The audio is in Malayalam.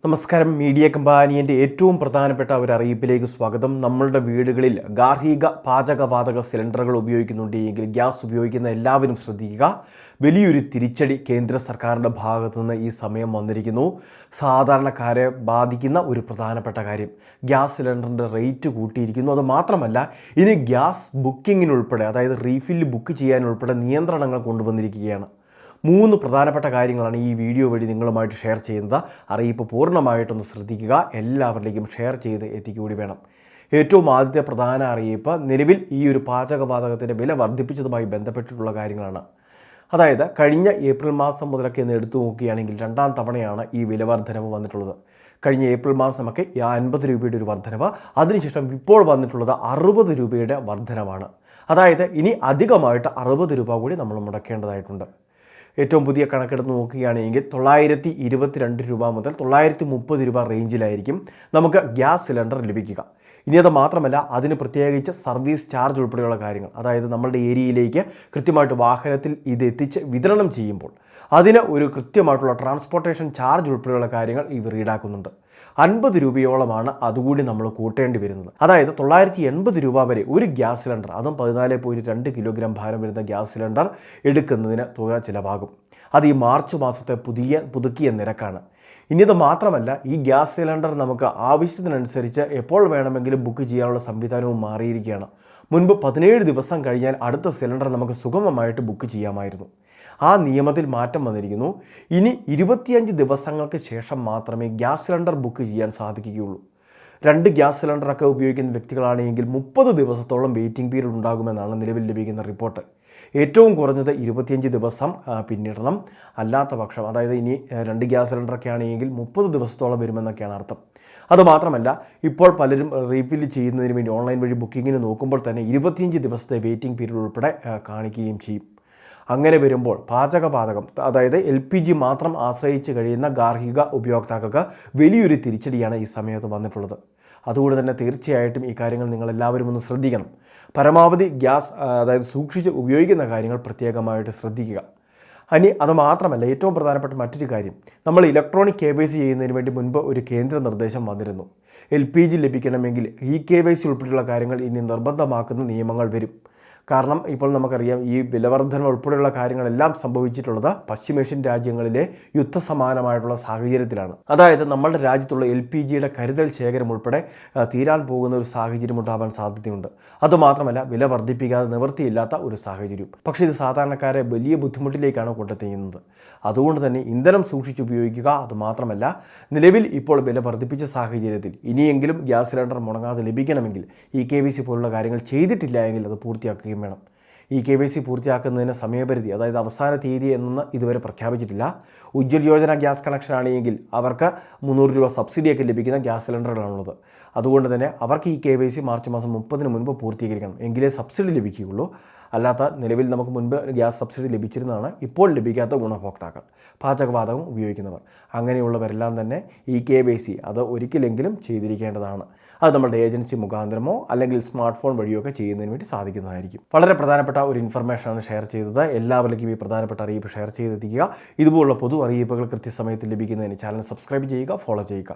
നമസ്കാരം. മീഡിയ കമ്പാനിയൻ്റെ ഏറ്റവും പ്രധാനപ്പെട്ട ഒരു അറിയിപ്പിലേക്ക് സ്വാഗതം. നമ്മളുടെ വീടുകളിൽ ഗാർഹിക പാചകവാതക സിലിണ്ടറുകൾ ഉപയോഗിക്കുന്നുണ്ടെങ്കിൽ ഗ്യാസ് ഉപയോഗിക്കുന്ന എല്ലാവരും ശ്രദ്ധിക്കുക. വലിയൊരു തിരിച്ചടി കേന്ദ്ര സർക്കാരിൻ്റെ ഭാഗത്തുനിന്ന് ഈ സമയം വന്നിരിക്കുന്നു. സാധാരണക്കാരെ ബാധിക്കുന്ന ഒരു പ്രധാനപ്പെട്ട കാര്യം, ഗ്യാസ് സിലിണ്ടറിൻ്റെ റേറ്റ് കൂട്ടിയിരിക്കുന്നു. അത് മാത്രമല്ല, ഇനി ഗ്യാസ് ബുക്കിങ്ങിനുൾപ്പെടെ, അതായത് റീഫില്ല് ബുക്ക് ചെയ്യാനുൾപ്പെടെ നിയന്ത്രണങ്ങൾ കൊണ്ടുവന്നിരിക്കുകയാണ്. 3 പ്രധാനപ്പെട്ട കാര്യങ്ങളാണ് ഈ വീഡിയോ വഴി നിങ്ങളുമായിട്ട് ഷെയർ ചെയ്യുന്നത്. അറിയിപ്പ് പൂർണ്ണമായിട്ടൊന്ന് ശ്രദ്ധിക്കുക. എല്ലാവരിലേക്കും ഷെയർ ചെയ്ത് എത്തിക്കൂടി വേണം. ഏറ്റവും ആദ്യത്തെ പ്രധാന അറിയിപ്പ്, നിലവിൽ ഈ ഒരു പാചകവാതകത്തിൻ്റെ വില വർദ്ധിപ്പിച്ചതുമായി ബന്ധപ്പെട്ടിട്ടുള്ള കാര്യങ്ങളാണ്. അതായത് കഴിഞ്ഞ ഏപ്രിൽ മാസം മുതലൊക്കെ ഒന്ന് എടുത്തു നോക്കുകയാണെങ്കിൽ 2ാം തവണയാണ് ഈ വില വർധനവ് വന്നിട്ടുള്ളത്. കഴിഞ്ഞ ഏപ്രിൽ മാസമൊക്കെ 50 രൂപയുടെ ഒരു വർധനവ്, അതിനുശേഷം ഇപ്പോൾ വന്നിട്ടുള്ളത് 60 രൂപയുടെ വർധനവാണ്. അതായത് ഇനി അധികമായിട്ട് 60 രൂപ കൂടി നമ്മൾ മുടക്കേണ്ടതായിട്ടുണ്ട്. ഏറ്റവും പുതിയ കണക്കെടുത്ത് നോക്കുകയാണെങ്കിൽ 922 രൂപ മുതൽ 930 രൂപ റേഞ്ചിലായിരിക്കും നമുക്ക് ഗ്യാസ് സിലിണ്ടർ ലഭിക്കുക. ഇനി അത് മാത്രമല്ല, അതിന് പ്രത്യേകിച്ച് സർവീസ് ചാർജ് ഉൾപ്പെടെയുള്ള കാര്യങ്ങൾ, അതായത് നമ്മളുടെ ഏരിയയിലേക്ക് കൃത്യമായിട്ട് വാഹനത്തിൽ ഇത് എത്തിച്ച് വിതരണം ചെയ്യുമ്പോൾ അതിന് ഒരു കൃത്യമായിട്ടുള്ള ട്രാൻസ്പോർട്ടേഷൻ ചാർജ് ഉൾപ്പെടെയുള്ള കാര്യങ്ങൾ ഇവർ ഈടാക്കുന്നുണ്ട്. 50 രൂപയോളമാണ് അതുകൂടി നമ്മൾ കൂട്ടേണ്ടി വരുന്നത്. അതായത് 980 രൂപ വരെ ഒരു ഗ്യാസ് സിലിണ്ടർ, അതും 14.2 കിലോഗ്രാം ഭാരം വരുന്ന ഗ്യാസ് സിലിണ്ടർ എടുക്കുന്നതിന് തുക ചിലവാകും. അത് ഈ മാർച്ച് മാസത്തെ പുതുക്കിയ നിരക്കാണ്. ഇനി ഇത് മാത്രമല്ല, ഈ ഗ്യാസ് സിലിണ്ടർ നമുക്ക് ആവശ്യത്തിനനുസരിച്ച് എപ്പോൾ വേണമെങ്കിലും ബുക്ക് ചെയ്യാനുള്ള സംവിധാനവും മാറിയിരിക്കുകയാണ്. മുൻപ് 17 ദിവസം കഴിഞ്ഞാൽ അടുത്ത സിലിണ്ടർ നമുക്ക് സുഗമമായിട്ട് ബുക്ക് ചെയ്യാമായിരുന്നു. ആ നിയമത്തിൽ മാറ്റം വന്നിരിക്കുന്നു. ഇനി 25 ദിവസങ്ങൾക്ക് ശേഷം മാത്രമേ ഗ്യാസ് സിലിണ്ടർ ബുക്ക് ചെയ്യാൻ സാധിക്കുകയുള്ളൂ. 2 ഗ്യാസ് സിലിണ്ടറൊക്കെ ഉപയോഗിക്കുന്ന വ്യക്തികളാണെങ്കിൽ 30 ദിവസത്തോളം വെയിറ്റിംഗ് പീരീഡ് ഉണ്ടാകുമെന്നാണ് നിലവിൽ ലഭിക്കുന്ന റിപ്പോർട്ട്. ഏറ്റവും കുറഞ്ഞത് 25 ദിവസം പിന്നിടണം. അല്ലാത്ത പക്ഷം, അതായത് ഇനി 2 ഗ്യാസ് സിലിണ്ടറൊക്കെ ആണെങ്കിൽ 30 ദിവസത്തോളം വരുമെന്നൊക്കെയാണ് അർത്ഥം. അതുമാത്രമല്ല, ഇപ്പോൾ പലരും റീഫില്ല് ചെയ്യുന്നതിന് വേണ്ടി ഓൺലൈൻ വഴി ബുക്കിങ്ങിന് നോക്കുമ്പോൾ തന്നെ 25 ദിവസത്തെ വെയിറ്റിംഗ് പീരീഡ് ഉൾപ്പെടെ കാണിക്കുകയും ചെയ്യും. അങ്ങനെ വരുമ്പോൾ പാചകവാതകം, അതായത് LPG മാത്രം ആശ്രയിച്ച് കഴിയുന്ന ഗാർഹിക ഉപയോക്താക്കൾക്ക് വലിയൊരു തിരിച്ചടിയാണ് ഈ സമയത്ത് വന്നിട്ടുള്ളത്. അതുകൊണ്ട് തന്നെ തീർച്ചയായിട്ടും ഈ കാര്യങ്ങൾ നിങ്ങളെല്ലാവരും ഒന്ന് ശ്രദ്ധിക്കണം. പരമാവധി ഗ്യാസ്, അതായത് സൂക്ഷിച്ച് ഉപയോഗിക്കുന്ന കാര്യങ്ങൾ പ്രത്യേകമായിട്ട് ശ്രദ്ധിക്കുക. ഇനി അത് മാത്രമല്ല, ഏറ്റവും പ്രധാനപ്പെട്ട മറ്റൊരു കാര്യം, നമ്മൾ ഇലക്ട്രോണിക് KYC ചെയ്യുന്നതിന് വേണ്ടി മുൻപ് ഒരു കേന്ദ്ര നിർദ്ദേശം വന്നിരുന്നു. LPG ലഭിക്കണമെങ്കിൽ KYC ഉൾപ്പെടെയുള്ള കാര്യങ്ങൾ ഇനി നിർബന്ധമാക്കുന്ന നിയമങ്ങൾ വരും. കാരണം ഇപ്പോൾ നമുക്കറിയാം, ഈ വിലവർദ്ധന ഉൾപ്പെടെയുള്ള കാര്യങ്ങളെല്ലാം സംഭവിച്ചിട്ടുള്ളത് പശ്ചിമേഷ്യൻ രാജ്യങ്ങളിലെ യുദ്ധസമാനമായിട്ടുള്ള സാഹചര്യത്തിലാണ്. അതായത് നമ്മളുടെ രാജ്യത്തുള്ള LPGയുടെ കരുതൽ ശേഖരം ഉൾപ്പെടെ തീരാൻ പോകുന്ന ഒരു സാഹചര്യം ഉണ്ടാവാൻ സാധ്യതയുണ്ട്. അതുമാത്രമല്ല, വില വർദ്ധിപ്പിക്കാതെ നിവൃത്തിയില്ലാത്ത ഒരു സാഹചര്യം. പക്ഷേ ഇത് സാധാരണക്കാരെ വലിയ ബുദ്ധിമുട്ടിലേക്കാണ് കൊണ്ടെത്തിക്കുന്നത്. അതുകൊണ്ട് തന്നെ ഇന്ധനം സൂക്ഷിച്ച് ഉപയോഗിക്കുക. അതുമാത്രമല്ല, നിലവിൽ ഇപ്പോൾ വില വർദ്ധിപ്പിച്ച സാഹചര്യത്തിൽ ഇനിയെങ്കിലും ഗ്യാസ് സിലിണ്ടർ മുടങ്ങാതെ ലഭിക്കണമെങ്കിൽ KYC പോലുള്ള കാര്യങ്ങൾ ചെയ്തിട്ടില്ല എങ്കിൽ അത് പൂർത്തിയാക്കുകയും വേണം. KYC പൂർത്തിയാക്കുന്നതിന് സമയപരിധി, അതായത് അവസാന തീയതി എന്നൊന്നും ഇതുവരെ പ്രഖ്യാപിച്ചിട്ടില്ല. ഉജ്ജ്വൽ യോജന ഗ്യാസ് കണക്ഷൻ ആണെങ്കിൽ അവർക്ക് 300 രൂപ സബ്സിഡിയൊക്കെ ലഭിക്കുന്ന ഗ്യാസ് സിലിണ്ടറുകളാണുള്ളത്. അതുകൊണ്ട് തന്നെ അവർക്ക് KYC മാർച്ച് മാസം 30-ന് മുൻപ് പൂർത്തീകരിക്കണം, എങ്കിലേ സബ്സിഡി ലഭിക്കുകയുള്ളൂ. അല്ലാത്ത, നിലവിൽ നമുക്ക് മുൻപ് ഗ്യാസ് സബ്സിഡി ലഭിച്ചിരുന്നതാണ്, ഇപ്പോൾ ലഭിക്കാത്ത ഗുണഭോക്താക്കൾ, പാചകവാതകം ഉപയോഗിക്കുന്നവർ, അങ്ങനെയുള്ളവരെല്ലാം തന്നെ KYC അത് ഒരിക്കലെങ്കിലും ചെയ്തിരിക്കേണ്ടതാണ്. അത് നമ്മുടെ ഏജൻസി മുഖാന്തരമോ അല്ലെങ്കിൽ സ്മാർട്ട് ഫോൺ വഴിയോ ഒക്കെ ചെയ്യുന്നതിന് വേണ്ടി സാധിക്കുന്നതായിരിക്കും. വളരെ പ്രധാനപ്പെട്ട ഒരു ഇൻഫർമേഷനാണ് ഷെയർ ചെയ്തത്. എല്ലാവരിലേക്കും ഈ പ്രധാനപ്പെട്ട അറിയിപ്പ് ഷെയർ ചെയ്തെത്തിക്കുക. ഇതുപോലുള്ള പൊതു അറിയിപ്പുകൾ കൃത്യസമയത്ത് ലഭിക്കുന്നതിന് ചാനൽ സബ്സ്ക്രൈബ് ചെയ്യുക, ഫോളോ ചെയ്യുക.